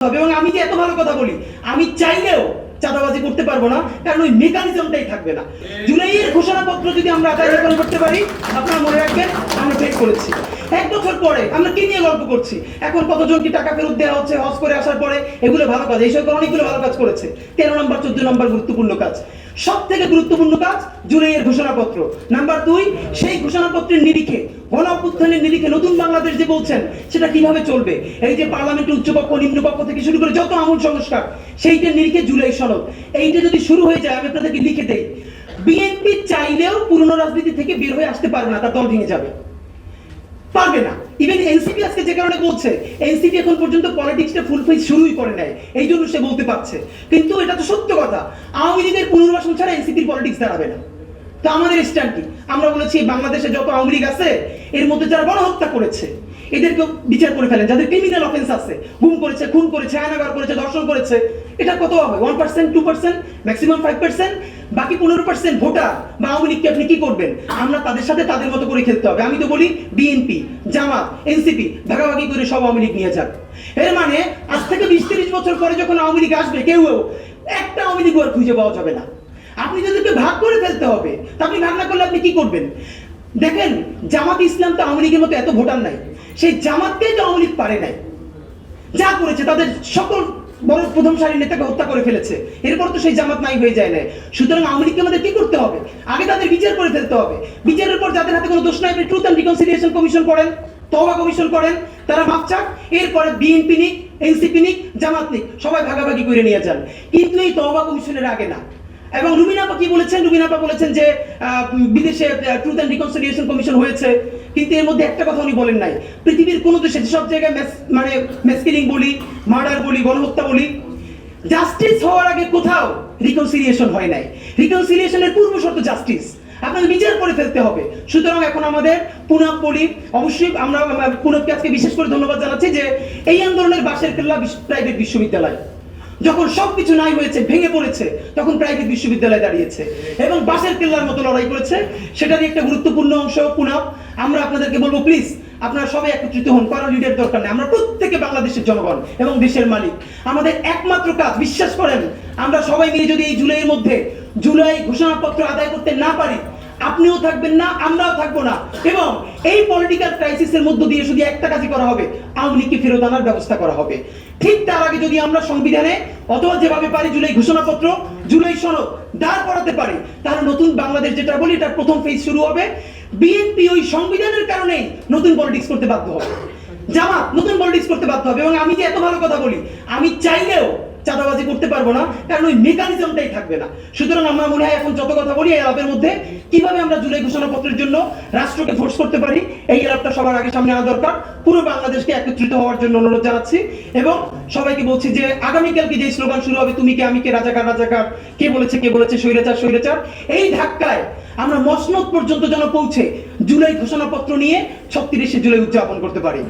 এবং আমি যে এত ভালো কথা বলি, আমি চাইলেও চাঁদাবাজি করতে পারবো না, কারণ ওই মেকানিজমটাই থাকবে না। জুলাইয়ের ঘোষণাপত্র যদি আমরা আদায় করতে পারি, আপনারা মনে রাখবেন আমরা ফেস করেছি। 1 বছর পরে আমরা কি নিয়ে গল্প করছি? এখন কতজন কি টাকা ফেরত দেওয়া হচ্ছে হজ করে আসার পরে, এগুলো ভালো কাজ। এই সরকার অনেকগুলো ভালো কাজ করেছে। 13 নম্বর 14 নম্বর গুরুত্বপূর্ণ কাজ। সব থেকে গুরুত্বপূর্ণ কাজ জুলাইয়ের ঘোষণাপত্র। নাম্বার 2, সেই ঘোষণাপত্রের নিরিখে, গণ অভ্যুত্থানের নিরিখে নতুন বাংলাদেশ যে বলছেন সেটা কিভাবে চলবে, এই যে পার্লামেন্টের উচ্চপক্ষ নিম্নপক্ষ থেকে শুরু করে যত আমূল সংস্কার, সেইটার নিরিখে জুলাই সনদ, এইটা যদি শুরু হয়ে যায়, আমি আপনাদেরকে লিখে দেই, বিএনপি চাইলেও পুরনো রাজনীতি থেকে বের হয়ে আসতে পারবে না, তার দল ভেঙে যাবে, পারবে না। ইভেন এনসিপি আজকে যে কারণে বলছে, এনসিপি এখন পর্যন্ত পলিটিক্সটা ফুল ফেজ শুরুই করে নাই, এই জন্য সে বলতে পারছে। কিন্তু এটা তো সত্য কথা, আওয়ামী লীগের পুনর্বাসন ছাড়া এনসিপির পলিটিক্স দাঁড়াবে না। তো আমাদের স্ট্যান্ড কি? আমরা বলেছি বাংলাদেশে যত আওয়ামী লীগ আছে, এর মধ্যে যারা গণহত্যা করেছে এদেরকে বিচার করে ফেলেন, যাদের ক্রিমিনাল অফেন্স আছে, গুম করেছে, খুন করেছে, আয়নাঘর করেছে, ধর্ষণ করেছে, এটা কত হবে? 1%, 2%, ম্যাক্সিমাম 5%, বাকি 15% ভোটার বা আওয়ামী লীগকে আপনি কি করবেন? আমরা তাদের সাথে তাদের মতো করে খেলতে হবে। আমি তো বলি বিএনপি, জামাত, এনসিপি ভাগাভাগি করে সব আওয়ামী লীগ নিয়ে যাক। এর মানে আজ থেকে 20-30 বছর পরে যখন আওয়ামী লীগ আসবে, কেউ একটা আওয়ামী লীগ আর খুঁজে পাওয়া যাবে না। আপনি যাদেরকে ভাগ করে ফেলতে হবে, তা আপনি ভাগ না করলে আপনি কি করবেন? দেখেন, জামাত ইসলাম তো আওয়ামী লীগের মতো এত ভোটার নাই, সেই জামাতকেই তো আওয়ামী লীগ পারে নাই। যা করেছে, তাদের সকল বড় প্রথম সারির নেতাকে হত্যা করে ফেলেছে, এরপর তো সেই জামাত নাই হয়ে যায় না। সুতরাং আওয়ামী লীগকে আমাদের কি করতে হবে? আগে তাদের বিচার করে ফেলতে হবে। বিচারের পর যাদের হাতে কোনো দোষ নাই, আপনি ট্রুথ অ্যান্ড রিকনসিলিয়েশন কমিশন করেন, তওবা কমিশন করেন, তারা মাপ চাক। এরপরে বিএনপি নিক, এনসিপি নিক, জামাত নিক, সবাই ভাগাভাগি করে নিয়ে যান। কিন্তু এই তওবা কমিশনের আগে না। এবং রুবিনা আপা কি বলেছেন? রুবিনা আপা বলেছেন যে বিদেশে ট্রুথ অ্যান্ড রিকনসিলিয়েশন কমিশন হয়েছে, কিন্তু এর মধ্যে একটা কথা উনি বলেন নাই, পৃথিবীর কোনো দেশে সব জায়গায় মানে মেসকিলিং বলি, মার্ডার বলি, গণহত্যা বলি, জাস্টিস হওয়ার আগে কোথাও রিকনসিলিয়েশন হয় নাই। রিকনসিলিয়েশনের পূর্ব শর্ত জাস্টিস, আপনাকে বিচার করে ফেলতে হবে। সুতরাং এখন আমাদের পুনাব বলি, অবশ্যই আমরা পুনাবকে আজকে বিশেষ করে ধন্যবাদ জানাচ্ছি যে এই আন্দোলনের বাঁশের কেল্লা প্রাইভেট বিশ্ববিদ্যালয়, যখন সবকিছু নাই হয়েছে, ভেঙে পড়েছে, তখন প্রাইভেট বিশ্ববিদ্যালয় দাঁড়িয়েছে এবং বাঁশের কেল্লার মতো লড়াই করেছে। সেটারই একটা গুরুত্বপূর্ণ অংশ পুনাব। আমরা আপনাদেরকে বলবো, প্লিজ আপনারা সবাই একত্রিত হন, কারো লিডার দরকার নেই। আমরা প্রত্যেকে বাংলাদেশের জনগণ এবং দেশের মালিক। আমাদের একমাত্র কাজ, বিশ্বাস করেন, আমরা সবাই মিলে যদি এই জুলাইয়ের মধ্যে জুলাই ঘোষণাপত্র আদায় করতে না পারি, আপনিও থাকবেন না, আমরাও থাকবো না। এবং এই পলিটিক্যাল ক্রাইসিসের মধ্য দিয়ে শুধু একটা কাজই করা হবে, আওয়ামী লীগকে ফেরত আনার ব্যবস্থা করা হবে। ঠিক তার আগে যদি আমরা সংবিধানে অথবা যেভাবে পারি জুলাই ঘোষণাপত্র, জুলাই সনদ দাঁড় করাতে পারি, তাহলে নতুন বাংলাদেশ যেটা বলি, এটার প্রথম ফেজ শুরু হবে। বিএনপি ওই সংবিধানের কারণেই নতুন পলিটিক্স করতে বাধ্য হবে, জামাত নতুন পলিটিক্স করতে বাধ্য হবে। এবং আমি যে এত ভালো কথা বলি, আমি চাইলেও চাঁদাবাজি করতে পারবো না, কারণ ওই মেকানিজমটাই থাকবে না। সুতরাং আমরা মনে হয় এখন যত কথা বলি, এই আলাপের মধ্যে কিভাবে আমরা জুলাই ঘোষণাপত্রের জন্য রাষ্ট্রকে ফোর্স করতে পারি, এই আলাপটা সবার আগে সামনে আনা দরকার। পুরো বাংলাদেশকে একত্রিত হওয়ার জন্য অনুরোধ জানাচ্ছি এবং সবাইকে বলছি যে আগামীকালকে যে স্লোগান শুরু হবে, তুমি কে আমি কে, রাজাকার রাজাকার, কে বলেছে স্বৈরাচার স্বৈরাচার, এই ধাক্কায় আমরা মসনদ পর্যন্ত যেন পৌঁছে জুলাই ঘোষণাপত্র নিয়ে 36শে জুলাই উদযাপন করতে পারি।